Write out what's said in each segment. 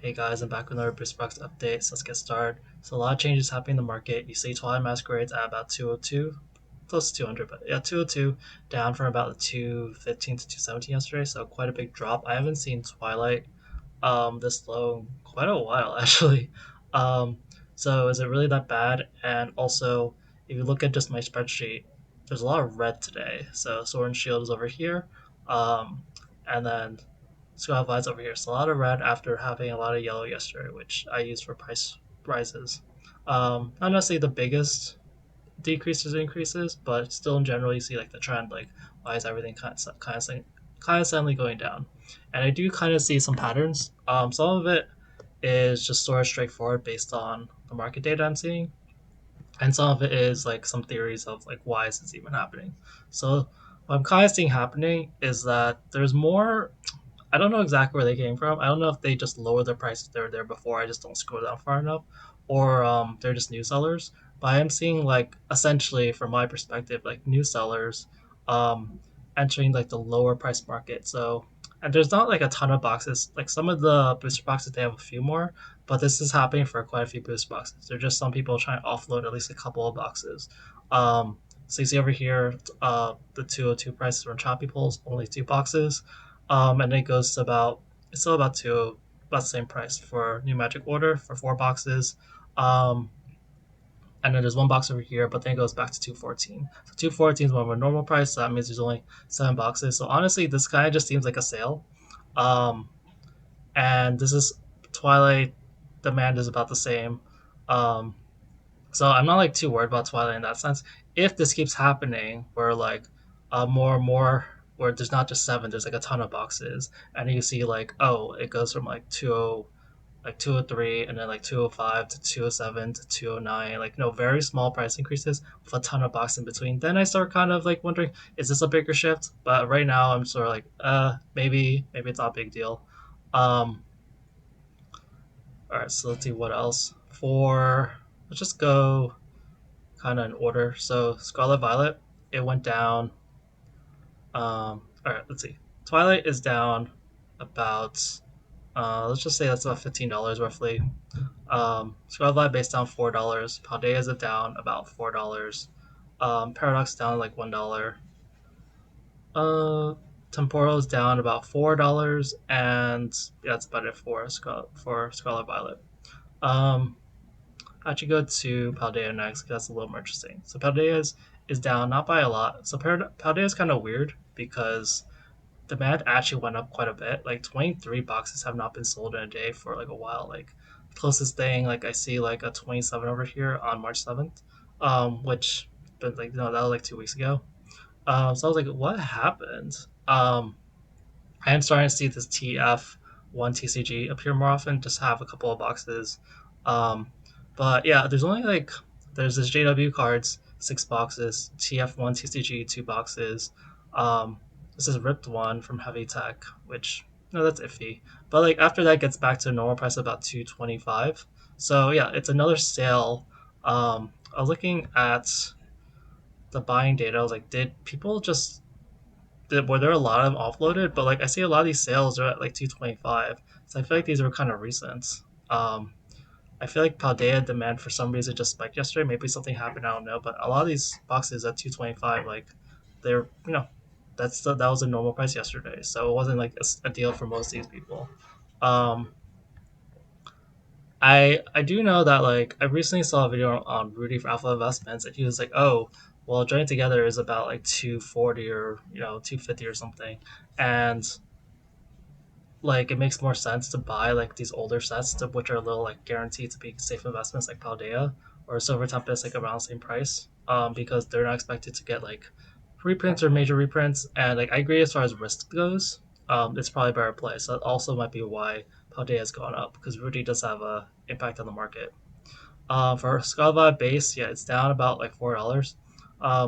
Hey guys, I'm back with another Boost Box update, so let's get started. So a lot of changes happening in the market. You see Twilight Masquerades at about 202, close to 200, but yeah, 202, down from about 215 to 217 yesterday, so quite a big drop. I haven't seen Twilight this low in quite a while actually. Um, so is it really that bad? And also, if you look at just my spreadsheet, there's a lot of red today. So Sword and Shield is over here, um, and then Scarlet Violet's over here. So a lot of red after having a lot of yellow yesterday, which I use for price rises. Not necessarily the biggest decreases or increases, but still in general you see like the trend, like why is everything kind of suddenly going down? And I do kind of see some patterns. Some of it is just sort of straightforward based on the market data I'm seeing, and some of it is like some theories of like why is this even happening. So what I'm kind of seeing happening is that there's more. I don't know exactly where they came from. I don't know if they just lowered their prices they were there before. I just don't scroll down far enough, or they're just new sellers. But I am seeing like essentially, from my perspective, like new sellers um, entering like the lower price market. So and there's not like a ton of boxes. Like some of the booster boxes, they have a few more, but this is happening for quite a few booster boxes. They're just some people trying to offload at least a couple of boxes. Um, so you see over here, the 202 prices from Choppy Pulls, only two boxes, and it goes to about it's still about the same price for New Magic Order for four boxes. Um, and then there's one box over here, but then it goes back to 214. So 214 is more of a normal price, so that means there's only seven boxes. So honestly, this kind of just seems like a sale. Um, and this is Twilight. Demand is about the same. Um, so I'm not like too worried about Twilight in that sense. If this keeps happening, where like more and more, where there's not just seven, there's like a ton of boxes, and you see like oh, it goes from like 20 like 203 and then like 205 to 207 to 209, like no very small price increases with a ton of boxes in between, then I start kind of like wondering, is this a bigger shift? But right now I'm sort of like maybe it's not a big deal. um all right, so let's see what else for. Let's just go kind of in order. So Scarlet Violet, it went down. All right, let's see. Twilight is down about. Let's just say that's about $15 roughly. Scarlet Violet base down $4. Paldea is down about $4. Paradox down like $1. Uh, Temporal is down about $4, and yeah, that's about it for Scarlet Violet. Um, I should go to Paldea next because that's a little more interesting. So Paldea is down not by a lot. So Paldea is kind of weird because demand actually went up quite a bit. Like 23 boxes have not been sold in a day for like a while. Like closest thing, like I see like a 27 over here on March 7th, which but like no, that was like 2 weeks ago. So I was like, what happened? I am starting to see this TF1 TCG appear more often. Just have a couple of boxes. Um, but yeah, there's this JW cards, six boxes, TF1 TCG, two boxes. Um, this is ripped one from Heavy Tech, which no, that's iffy. But like after that gets back to a normal price of about 225. So yeah, it's another sale. I was looking at the buying data. I was like, did people just were there a lot of them offloaded? But like I see a lot of these sales are at like 225. So I feel like these were kind of recent. Um, I feel like Paldea demand for some reason just spiked yesterday. Maybe something happened. I don't know. But a lot of these boxes at 225, like they're that was a normal price yesterday. So it wasn't like a deal for most of these people. Um, I do know that like I recently saw a video on Rudy for Alpha Investments, and he was like, "Oh, well, joining together is about like 240 or 250 or something," and like it makes more sense to buy like these older sets, which are a little like guaranteed to be safe investments like Paldea or Silver Tempest, like around the same price, because they're not expected to get like reprints or major reprints, and like I agree as far as risk goes, it's probably a better play. So that also might be why Paldea has gone up because Rudy does have a impact on the market. For Scala base, yeah, it's down about like $4.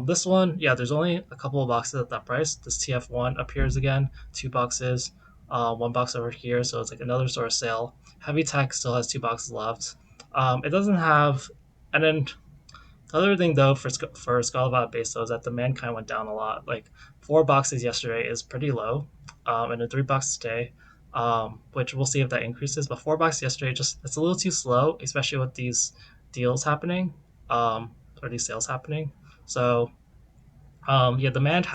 This one, yeah, there's only a couple of boxes at that price. This TF1 appears again, two boxes, one box over here, so it's like another sort of sale. Heavy Tech still has two boxes left. It doesn't have, and then the other thing though for Scala base though is that demand kind of went down a lot. Like four boxes yesterday is pretty low, and then three boxes today. which we'll see if that increases. But 4 bucks yesterday, just it's a little too slow, especially with these deals happening, or these sales happening. So yeah, demand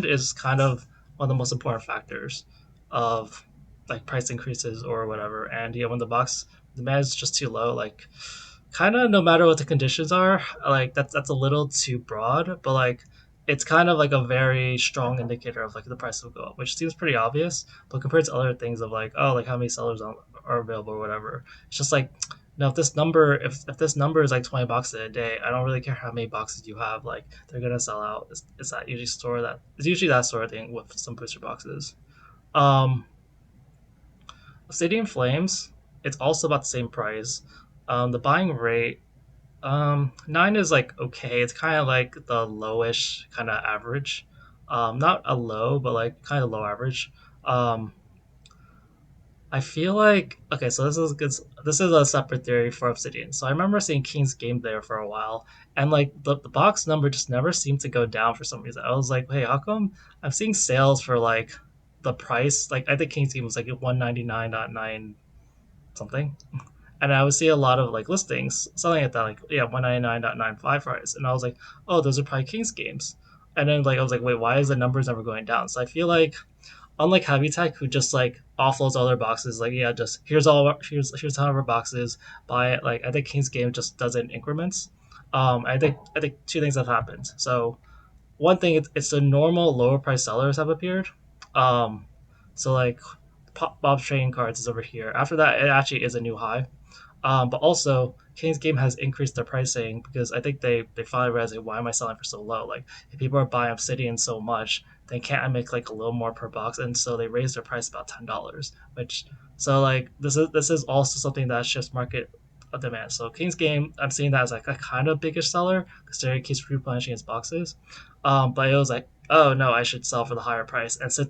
is kind of one of the most important factors of like price increases or whatever. And yeah, when the box demand is just too low, like kind of no matter what the conditions are, like that's a little too broad, but like it's kind of like a very strong indicator of like the price will go up, which seems pretty obvious. But compared to other things of like, oh, like how many sellers are available or whatever, it's just like no, if this number is like 20 boxes a day, I don't really care how many boxes you have. Like they're gonna sell out. It's that usually store that it's usually that sort of thing with some booster boxes. Um, Obsidian Flames, it's also about the same price. The buying rate, 9 is like okay. It's kind of like the lowish kind of average. Not a low, but like kind of low average. Um, I feel like okay, so this is good. This is a separate theory for Obsidian. So I remember seeing King's Game there for a while, and like the box number just never seemed to go down for some reason. I was like, hey, how come I'm seeing sales for like the price? Like I think King's Game was like 199.9 something, and I would see a lot of like listings selling at that like 199.95 price, and I was like, oh, those are probably King's Games, and then like I was like, wait, why is the numbers never going down? So I feel like unlike Heavy Tech, who just like offloads all their boxes, like yeah, just here's a ton of our boxes, buy it. Like I think King's Game just does it in increments. I think two things have happened. So one thing, it's the normal lower price sellers have appeared. Um, so like Bob's trading cards is over here. After that, it actually is a new high. But also, Kane's Game has increased their pricing because I think they finally realized like, why am I selling for so low? Like if people are buying Obsidian so much, then can't I make like a little more per box? And so they raised their price about $10, which so like this is also something that shifts market demand. So King's Game, I'm seeing that as like a kind of biggish seller because they keeps replenishing its boxes. But it was like, oh no, I should sell for the higher price. And so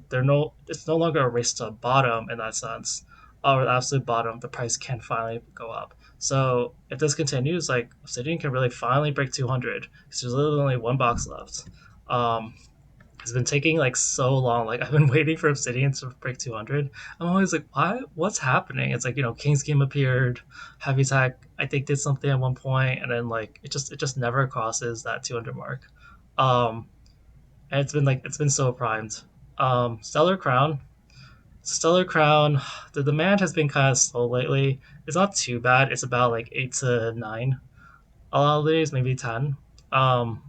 it's no longer a race to the bottom in that sense, or the absolute bottom. The price can finally go up. So if this continues, like Obsidian can really finally break 200 because there's literally only one box left. Um, it's been taking like so long. Like I've been waiting for Obsidian to break 200. I'm always like, why? What's happening? It's like King's Game appeared, Heavy Tech I think did something at one point, and then like it just never crosses that 200 mark. Um, and it's been so primed. Stellar Crown, the demand has been kind of slow lately. It's not too bad. It's about like 8 to 9. A lot of days, maybe 10. Um,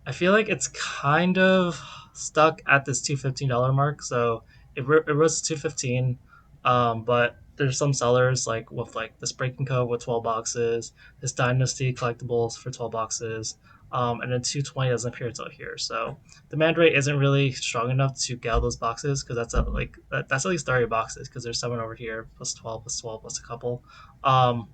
I feel like it's kind of stuck at this $215 mark. So it rose to 215, but there's some sellers like with like this breaking code with 12 boxes, this Dynasty collectibles for 12 boxes, and then 220 doesn't appear until here. So demand rate isn't really strong enough to get all those boxes because that's at least 30 boxes because there's 7 over here plus 12 plus 12 plus a couple. Um,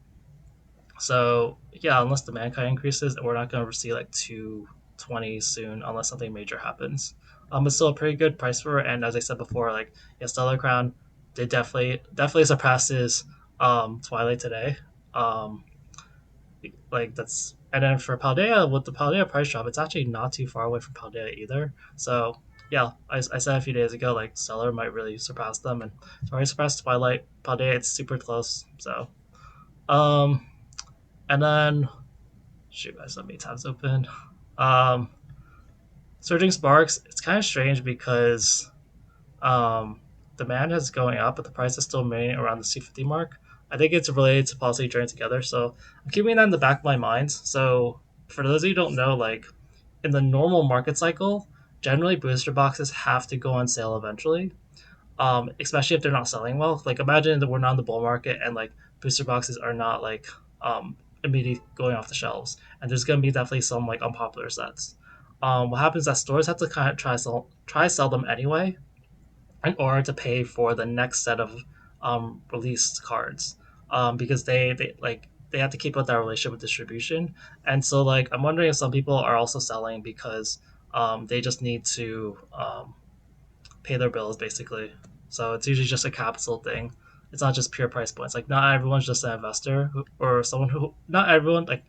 so yeah, unless demand kind of increases, we're not going to see like 220 soon unless something major happens. It's still a pretty good price for it, and as I said before, like yeah, Stellar Crown did definitely surpasses Twilight today. Um, like that's and then for Paldea with the Paldea price drop, it's actually not too far away from Paldea either. So yeah, I said a few days ago like Stellar might really surpass them, and it's already surpassed Twilight. Paldea it's super close. So um, and then shoot, I have so many tabs open. Um, Surging Sparks, it's kind of strange because um, demand is going up, but the price is still remaining around the C50 mark. I think it's related to policy joining together, so I'm keeping that in the back of my mind. So for those of you who don't know, like in the normal market cycle, generally booster boxes have to go on sale eventually, especially if they're not selling well. Like imagine that we're not in the bull market and like booster boxes are not like immediately going off the shelves, and there's gonna be definitely some like unpopular sets. What happens is that stores have to kind of try sell them anyway in order to pay for the next set of released cards, because they have to keep up that relationship with distribution, and so like I'm wondering if some people are also selling because they just need to pay their bills basically. So it's usually just a capital thing. It's not just pure price points. Like not everyone's just an investor or someone who not everyone like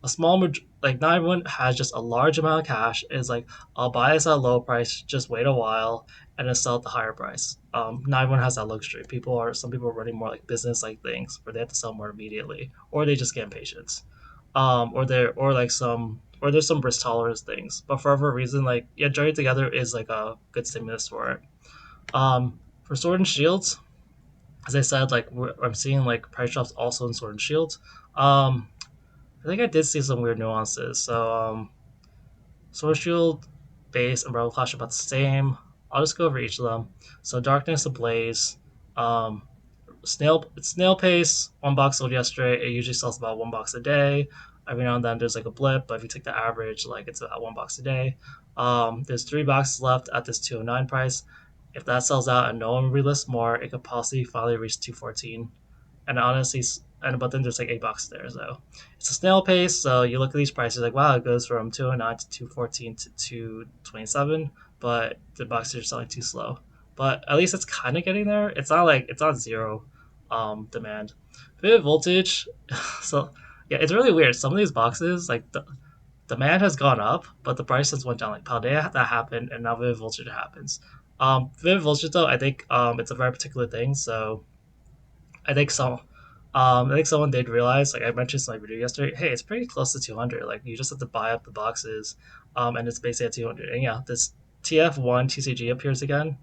a small like not everyone has just a large amount of cash. Is like I'll buy this at a low price, just wait a while, and then sell at the higher price. Not everyone has that luxury. Some people are running more like business like things where they have to sell more immediately, or they just get impatient. Or there or like some or there's some risk tolerance things. But for whatever reason, like yeah, joining together is like a good stimulus for it. For Sword and Shields, as I said, like I'm seeing like price drops also in Sword and Shields. Um, I think I did see some weird nuances. So Sword Shield base and Rebel Clash are about the same. I'll just go over each of them. So Darkness Ablaze, um, snail pace. One box sold yesterday. It usually sells about one box a day. Every now and then there's like a blip, but if you take the average, like it's about one box a day. There's three boxes left at this 209 price. If that sells out and no one relists more, it could possibly finally reach 214. And honestly, but then there's like eight bucks there, so it's a snail pace. So you look at these prices, like wow, it goes from 209 to 214 to 227, but the boxes are selling too slow. But at least it's kind of getting there. It's not zero demand. Vivid voltage, so yeah, it's really weird. Some of these boxes, like the demand has gone up, but the price has went down. Like Paldea that happened, and now Vivid voltage happens. Vivid voltage though, I think it's a very particular thing. So I think so. I think someone did realize, like I mentioned in my video yesterday, hey, it's pretty close to 200. Like you just have to buy up the boxes, and it's basically at 200. And yeah, this TF1 TCG appears again,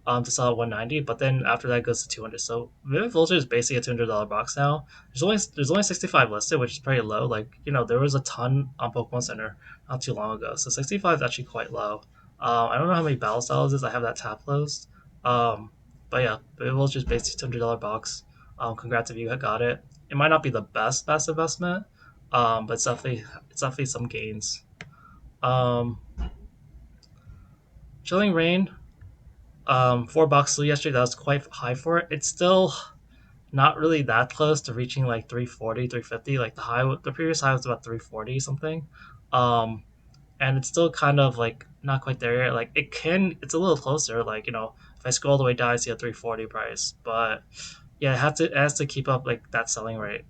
to sell at 190, but then after that goes to 200. So Vivid Vulture is basically a $200 box now. There's only 65 listed, which is pretty low. Like there was a ton on Pokemon Center not too long ago, so 65 is actually quite low. I don't know how many battle styles is. I have that tab closed. Um, but yeah, Vivid Vulture is basically $200 box. Congrats if you got it. It might not be the best investment, but it's definitely some gains. Um, Chilling Rain, $4 yesterday. That was quite high for it. It's still not really that close to reaching like 340, 350. Like the previous high was about 340 something. Um, and it's still kind of like not quite there yet. Like it's a little closer. Like if I scroll all the way down, I see a 340 price, but yeah, it has to keep up like that selling rate.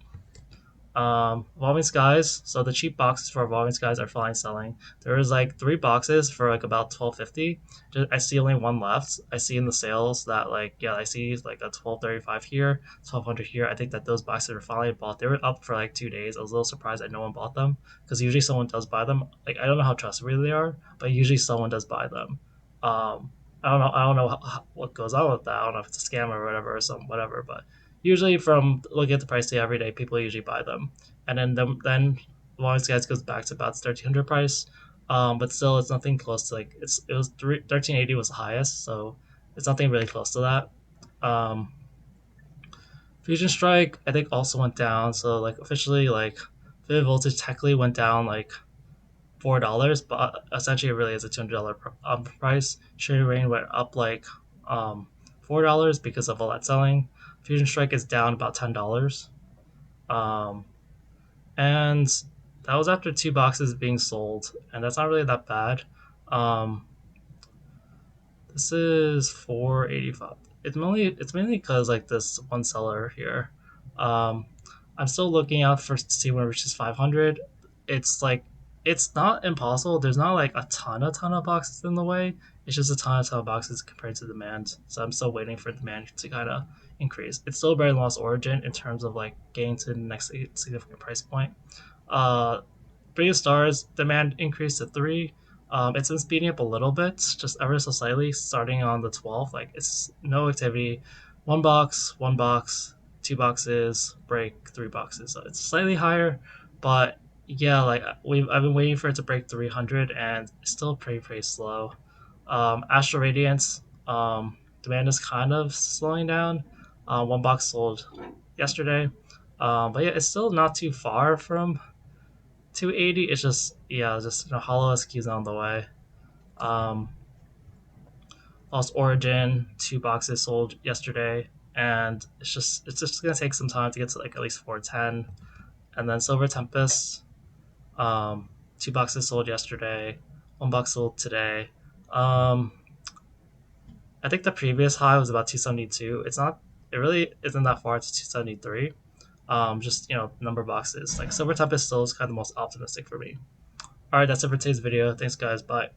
Evolving Skies. So the cheap boxes for Evolving Skies are finally selling. There was like three boxes for like about 12.50. I see only one left. I see in the sales that like yeah, I see like a 12.35 here, 1200 here. I think that those boxes were finally bought. They were up for like 2 days. I was a little surprised that no one bought them because usually someone does buy them. Like I don't know how trustworthy they are, but usually someone does buy them. I don't know. I don't know what goes on with that. I don't know if it's a scam or whatever or some whatever, but usually from looking at the price tag every day, people usually buy them, and then Longest Guys goes back to about 1300 price, but still it's nothing close to like it was 1380 was the highest, so it's nothing really close to that. Um, Fusion Strike I think also went down, so like officially like Vivid Voltage technically went down like $4, but essentially it really is a $200 price. Cherry Rain went up like $4 because of all that selling. Fusion Strike is down about $10, um, and that was after two boxes being sold, and that's not really that bad. Um, this is 485. It's mainly because like this one seller here. Um, I'm still looking out for to see when it reaches 500. It's like it's not impossible. There's not like a ton of boxes in the way. It's just a ton of boxes compared to demand. So I'm still waiting for demand to kind of increase. It's still better than Lost Origin in terms of like getting to the next significant price point. Uh, Biggest stars demand increased to three. It's been speeding up a little bit, just ever so slightly, starting on the 12th. Like it's no activity, one box, two boxes, break, three boxes. So it's slightly higher, but yeah, like I've been waiting for it to break 300, and it's still pretty slow. Astral Radiance, demand is kind of slowing down. One box sold yesterday, but yeah, it's still not too far from 280. It's just yeah, just hollow SQs on the way. Um, Lost Origin, two boxes sold yesterday, and it's just gonna take some time to get to like at least 410. And then Silver Tempest, two boxes sold yesterday, one box sold today. Um, I think the previous high was about 272. It really isn't that far to 273. just number boxes. Like Silver Tempest still is kind of the most optimistic for me. All right, that's it for today's video. Thanks, guys. Bye.